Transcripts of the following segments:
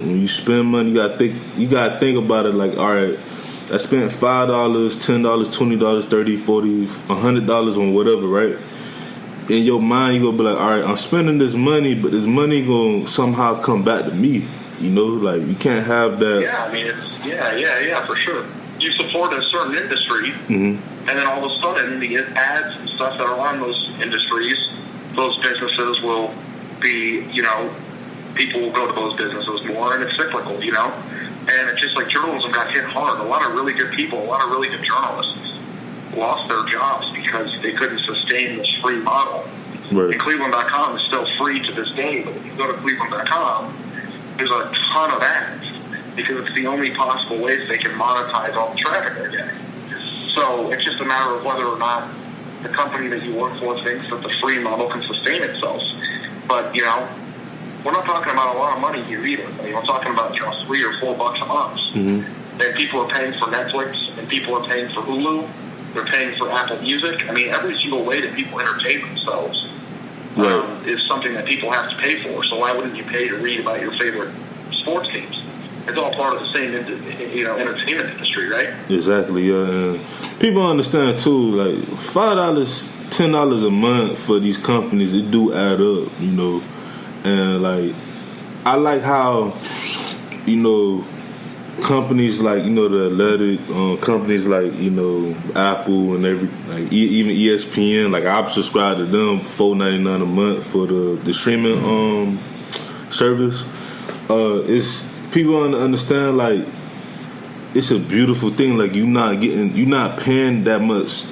When you spend money, you gotta think about it like, all right, I spent $5, $10, $20, $30, $40, $100 on whatever, right? In your mind, you gonna be like, all right, I'm spending this money, but this money gonna somehow come back to me. You know, like, you can't have that. Yeah, I mean, yeah, for sure. You support a certain industry, and then all of a sudden, the ads and stuff that are on those industries, those businesses will be, people will go to those businesses more, and it's cyclical, And it's just like journalism got hit hard. A lot of really good people, a lot of really good journalists lost their jobs because they couldn't sustain this free model. Right. And Cleveland.com is still free to this day, but if you go to Cleveland.com, there's a ton of ads because it's the only possible ways they can monetize all the traffic they're getting. So it's just a matter of whether or not the company that you work for thinks that the free model can sustain itself. But, we're not talking about a lot of money here either. I mean, we're talking about, $3 or $4 a month. And people are paying for Netflix, and people are paying for Hulu. They're paying for Apple Music. I mean, every single way that people entertain themselves is something that people have to pay for. So why wouldn't you pay to read about your favorite sports teams? It's all part of the same, entertainment industry, right? Exactly, yeah. And people understand too, like $5, $10 a month for these companies, it do add up, And like, I like how, companies like, the athletic, companies like, Apple and even ESPN, like I subscribe to them $4.99 a month for the streaming service. It's people understand, like, it's a beautiful thing. Like, you're not paying that much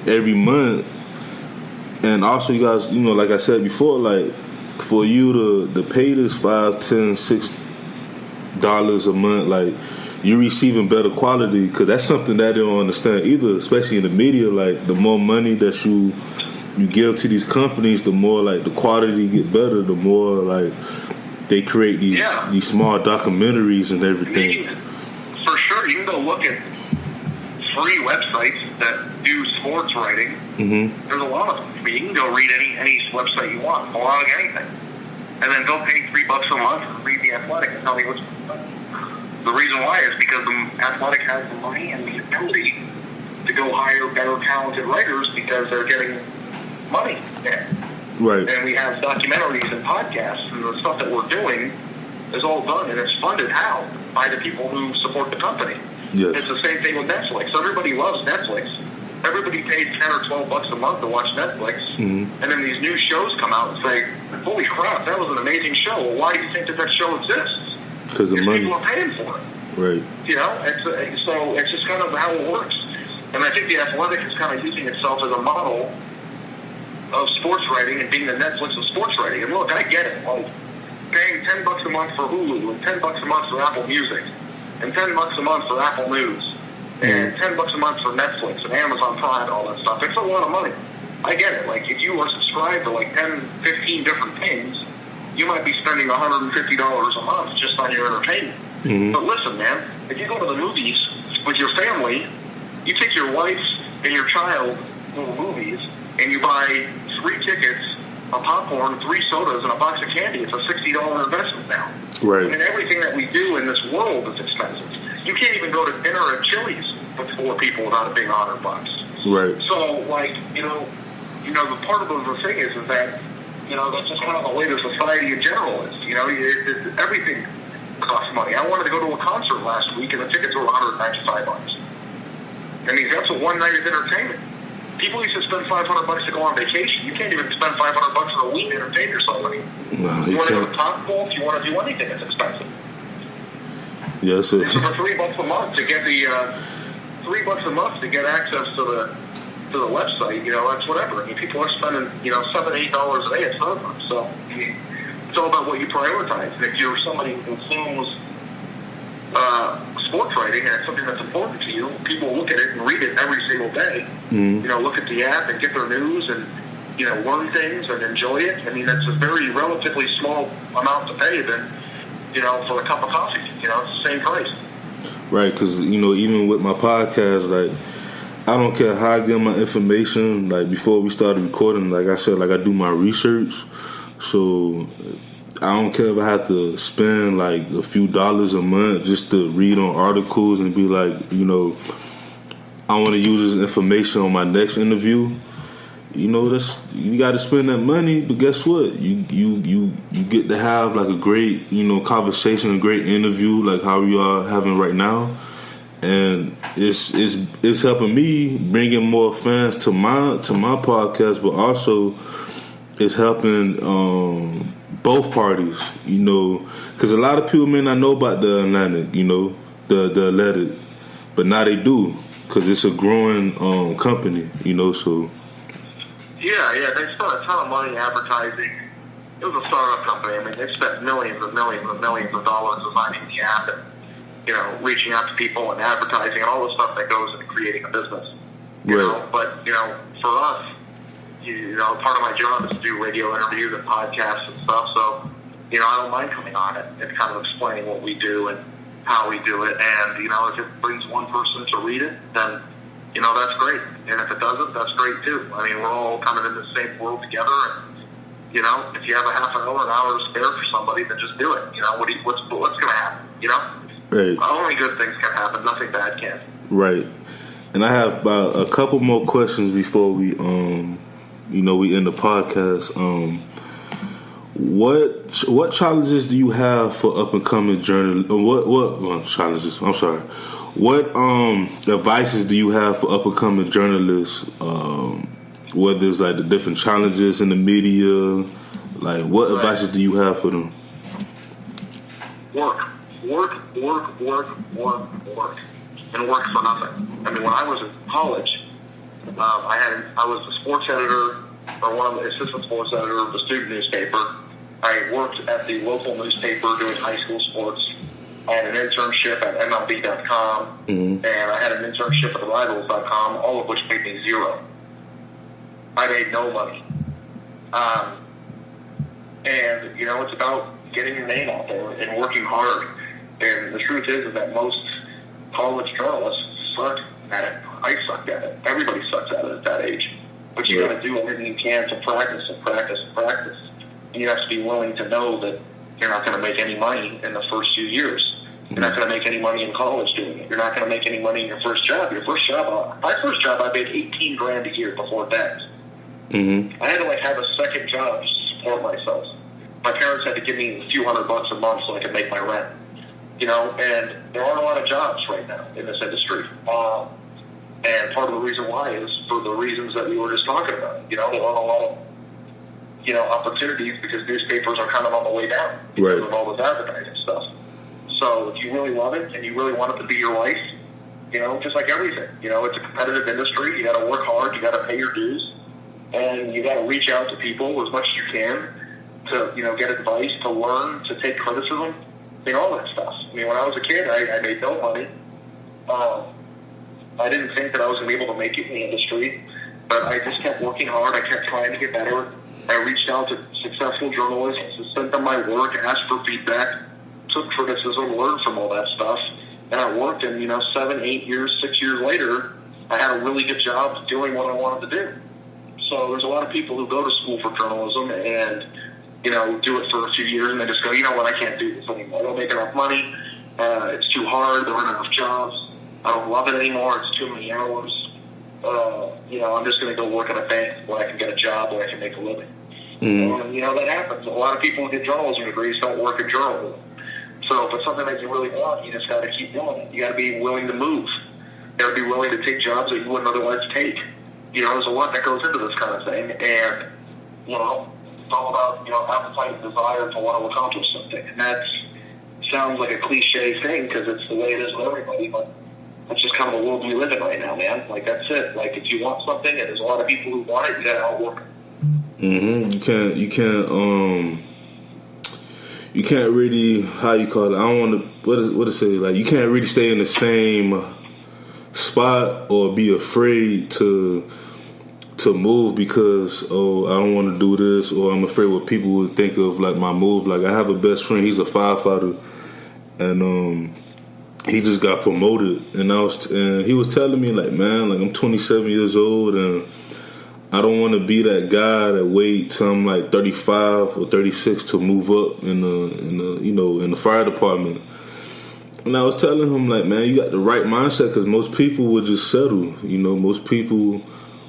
every month, and also you guys, like I said before, like, for you to pay this $5, $10, $6 a month, like, you're receiving better quality, because that's something that they don't understand either, especially in the media. Like, the more money that you give to these companies, the more, like, the quality get better, the more, like, they create these small documentaries and everything. For sure, you can go look at free websites that do sports writing. There's a lot of them. I mean, you can go read any website you want, blog, anything, and then go pay $3 a month and read The Athletic and tell me what's going on. The reason why is because the Athletic has the money and the ability to go hire better, talented writers because they're getting money there. Right. And we have documentaries and podcasts, and the stuff that we're doing is all done, and it's funded how? By the people who support the company. Yes. It's the same thing with Netflix. Everybody loves Netflix. Everybody pays $10 or $12 a month to watch Netflix, and then these new shows come out and say, holy crap, that was an amazing show. Well, why do you think that show exists? Because the money. People are paying for it. Right. So it's just kind of how it works. And I think The Athletic is kind of using itself as a model of sports writing and being the Netflix of sports writing. And look, I get it. Like, paying $10 a month for Hulu, and $10 a month for Apple Music, and $10 a month for Apple News, and $10 a month for Netflix and Amazon Prime and all that stuff. It's a lot of money. I get it. Like, if you are subscribed to like 10, 15 different things, you might be spending $150 a month just on your entertainment. But listen, man, if you go to the movies with your family, you take your wife and your child to the movies, and you buy 3 tickets, a popcorn, 3 sodas, and a box of candy. It's a $60 investment now. Right. I mean, everything that we do in this world is expensive. You can't even go to dinner at Chili's with 4 people without it being $100. Right. So, like, the part of the thing is that, that's just kind of the way the society in general is. Everything costs money. I wanted to go to a concert last week, and the tickets were $195. I mean, that's a one night of entertainment. People used to spend $500 to go on vacation. You can't even spend $500 for a week to entertain yourself anymore. No, you want to go to Top Golf, you want to do anything, it's expensive. Yes, sir. For $3 a month to get the $3 a month to get access to the website, that's whatever. I mean, people are spending $7, $8 a day at Starbucks. So I mean, it's all about what you prioritize. And if you're somebody who consumes sports writing and it's something that's important to you, people look at it and read it every single day. Look at the app and get their news and learn things and enjoy it. I mean, that's a very relatively small amount to pay than for a cup of coffee. It's the same price. Right, because even with my podcast, like, I don't care how I get my information. Like, before we started recording, like I said, like, I do my research. So I don't care if I have to spend like a few dollars a month just to read on articles and be like, you know, I want to use this information on my next interview. You know, you got to spend that money, but guess what? You get to have like a great, you know, conversation, a great interview, like how we are having right now, and it's helping me bringing more fans to my podcast, but also it's helping both parties, you know, because a lot of people may not know about the Atlantic, you know, the Athletic, but now they do because it's a growing company, you know, so. Yeah, they spent a ton of money advertising. It was a startup company. I mean, they spent millions and millions and millions of dollars designing the app and, you know, reaching out to people and advertising and all the stuff that goes into creating a business. You know, but, you know, for us, you know, part of my job is to do radio interviews and podcasts and stuff. So, you know, I don't mind coming on it and kind of explaining what we do and how we do it. And, you know, if it brings one person to read it, then, you know, that's great. And if it doesn't, that's great too. I mean, we're all kind of in the same world together. And, you know, if you have a half an hour to spare for somebody, then just do it. You know, what's going to happen? You know? Right. Only good things can happen. Nothing bad can. Right. And I have about a couple more questions before we, you know, we end the podcast. What challenges do you have for up and coming journalists? What challenges? I'm sorry. What advices do you have for up and coming journalists? Whether it's like the different challenges in the media, like what advices do you have for them? Work, and work for nothing. I mean, when I was in college, I was the sports editor, or one of the assistant sports editor of the student newspaper. I worked at the local newspaper doing high school sports. I had an internship at MLB.com, and I had an internship at Rivals.com, all of which paid me zero. I made no money. And, you know, it's about getting your name out there and working hard. And the truth is that most college journalists suck at it. I sucked at it. Everybody sucks at it at that age. But you got to do everything you can to practice and practice and practice. And you have to be willing to know that you're not going to make any money in the first few years. You're not going to make any money in college doing it. You're not going to make any money in your first job. My first job, I made $18,000 a year before tax. I had to have a second job just to support myself. My parents had to give me a few $100 a month so I could make my rent. You know, and there aren't a lot of jobs right now in this industry. And part of the reason why is for the reasons that we were just talking about. You know, there aren't a lot of, you know, opportunities because newspapers are kind of on the way down because of all this advertising stuff. So if you really love it and you really want it to be your life, you know, just like everything, you know, it's a competitive industry. You got to work hard. You got to pay your dues. And you got to reach out to people as much as you can to, you know, get advice, to learn, to take criticism, you know, all that stuff. I mean, when I was a kid, I made no money. I didn't think that I was going to be able to make it in the industry, but I just kept working hard. I kept trying to get better. I reached out to successful journalists, sent them my work, asked for feedback, took criticism, learned from all that stuff, and I worked. And, you know, 7, 8 years, 6 years later, I had a really good job doing what I wanted to do. So there's a lot of people who go to school for journalism and, you know, do it for a few years and they just go, you know what, I can't do this anymore. I don't make enough money. It's too hard. There aren't enough jobs. I don't love it anymore. It's too many hours. You know, I'm just going to go work at a bank where I can get a job where I can make a living. And, you know, that happens. A lot of people who get journalism degrees don't work in journalism. So if it's something that you really want, you just got to keep doing it. You got to be willing to move. You got to be willing to take jobs that you wouldn't otherwise take. You know, there's a lot that goes into this kind of thing. And, you know, it's all about, you know, appetite and desire to want to accomplish something. And that sounds like a cliche thing because it's the way it is with everybody, but that's just kind of the world we live in right now, man. Like, that's it. Like, if you want something and there's a lot of people who want it, you got to outwork it. You can't really, how you call it, I don't want to, what to say, like, you can't really stay in the same spot or be afraid to move because, oh, I don't want to do this, or I'm afraid what people would think of, like, my move. Like, I have a best friend, he's a firefighter, and he just got promoted, and he was telling me, like, man, like, I'm 27 years old, and I don't want to be that guy that wait till I'm like 35 or 36 to move up in the fire department. And I was telling him, like, man, you got the right mindset, because most people would just settle. Most people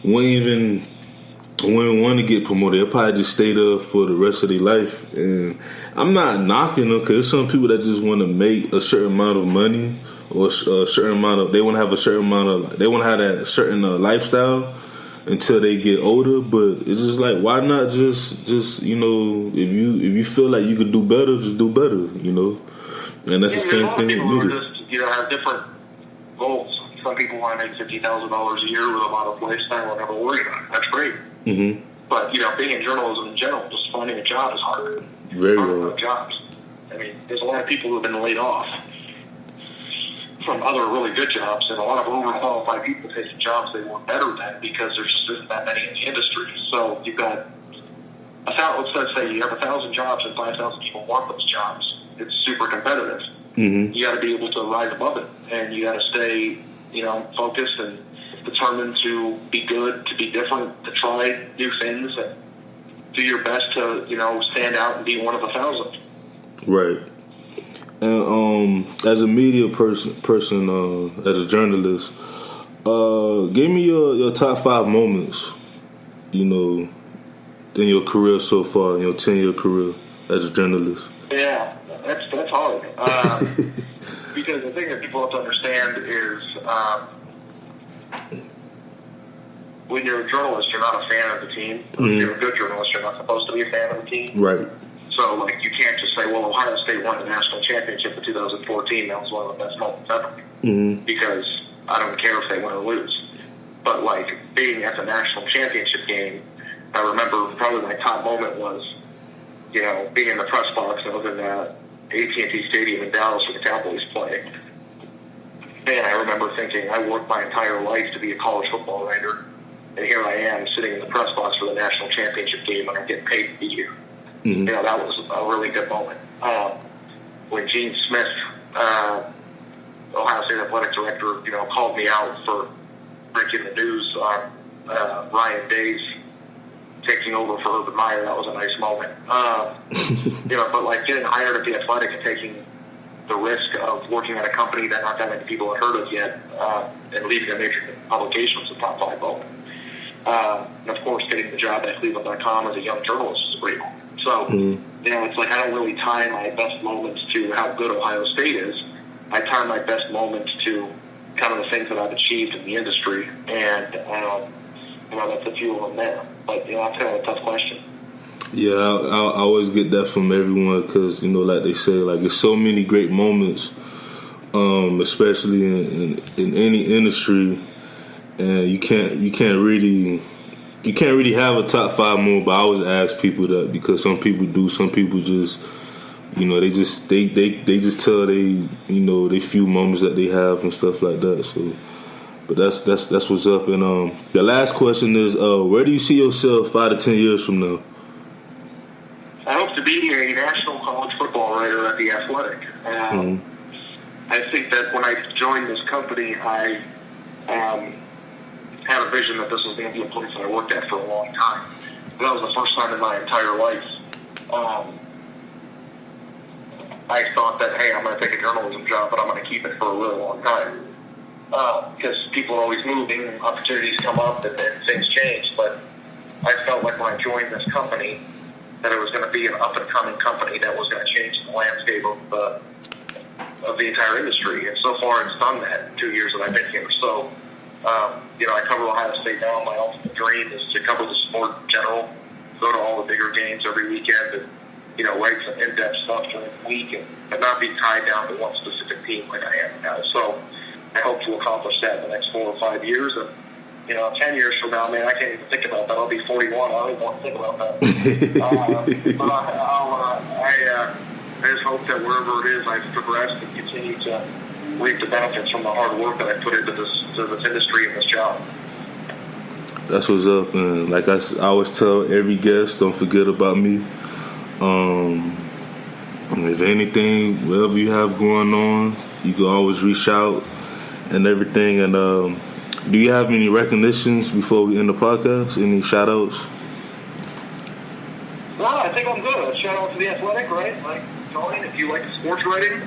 wouldn't want to get promoted. They'll probably just stay there for the rest of their life. And I'm not knocking them, because there's some people that just want to make a certain amount of money, or a certain amount of, they want to have a certain amount of, they want to have that certain lifestyle until they get older. But it's just like, why not just if you feel like you could do better, just do better, And that's the same thing with me. Just, have different goals. Some people want to make $50,000 a year with a lot of lifestyle and never worry about it. That's great. Mm-hmm. But, being in journalism in general, just finding a job is hard. Very hard. Jobs. I mean, there's a lot of people who have been laid off from other really good jobs, and a lot of overqualified people taking jobs they want better than, because there just isn't that many in the industry. So you've got let's say you have 1,000 jobs and 5,000 people want those jobs. It's super competitive. Mm-hmm. You got to be able to rise above it, and you got to stay, focused and determined to be good, to be different, to try new things, and do your best to, stand out and be one of 1,000. Right. And as a media person, as a journalist, give me your top 5 moments, in your career so far, in your 10-year career as a journalist. Yeah, that's hard. Because the thing that people have to understand is, when you're a journalist, you're not a fan of the team. Mm-hmm. If you're a good journalist, you're not supposed to be a fan of the team. Right. So, you can't just say, well, Ohio State won the national championship in 2014. That was one of the best moments ever. Mm-hmm. Because I don't care if they win or lose. But, being at the national championship game, I remember probably my top moment was, being in the press box. I was in AT&T Stadium in Dallas for the Cowboys play. And I remember thinking, I worked my entire life to be a college football writer. And here I am sitting in the press box for the national championship game, and I'm getting paid to be here. Mm-hmm. That was a really good moment. When Gene Smith, Ohio State athletic director, called me out for breaking the news on Ryan Day's taking over for Urban Meyer, that was a nice moment. But getting hired at the Athletic and taking the risk of working at a company that not that many people had heard of yet, and leading a major publication was a top 5 moment. And of course, getting the job at Cleveland.com as a young journalist is a great moment. So, it's I don't really tie my best moments to how good Ohio State is. I tie my best moments to kind of the things that I've achieved in the industry, and that's a few of them there. But that's kind of a tough question. Yeah, I always get that from everyone, because like they say, there's so many great moments, especially in any industry, and you can't really have a top 5 moment. But I always ask people that, because some people do, some people just they just tell they few moments that they have and stuff like that. So. But that's what's up. And the last question is, where do you see yourself 5 to 10 years from now? I hope to be a national college football writer at the Athletic. I think that when I joined this company, I had a vision that this was going to be a place that I worked at for a long time. And that was the first time in my entire life I thought that, hey, I'm going to take a journalism job, but I'm going to keep it for a really long time. Because people are always moving, and opportunities come up, and things change. But I felt like when I joined this company, that it was going to be an up-and-coming company that was going to change the landscape of the entire industry. And so far, it's done that in 2 years that I've been here. So, I cover Ohio State now. My ultimate dream is to cover the sport in general, go to all the bigger games every weekend, and write some in-depth stuff during the week, but not be tied down to one specific team like I am now. So I hope to accomplish that in the next 4 or 5 years. And, 10 years from now, man, I can't even think about that. I'll be 41. I don't even want to think about that. But I just hope that wherever it is, I've progressed and continue to reap the benefits from the hard work that I put into this industry and this job. That's what's up, man. Like I always tell every guest, don't forget about me. If anything, whatever you have going on, you can always reach out and everything. And Do you have any recognitions before we end the podcast? Any shout outs? No, I think I'm good. Shout out to The Athletic, right? Like, Tony, if you like sports writing,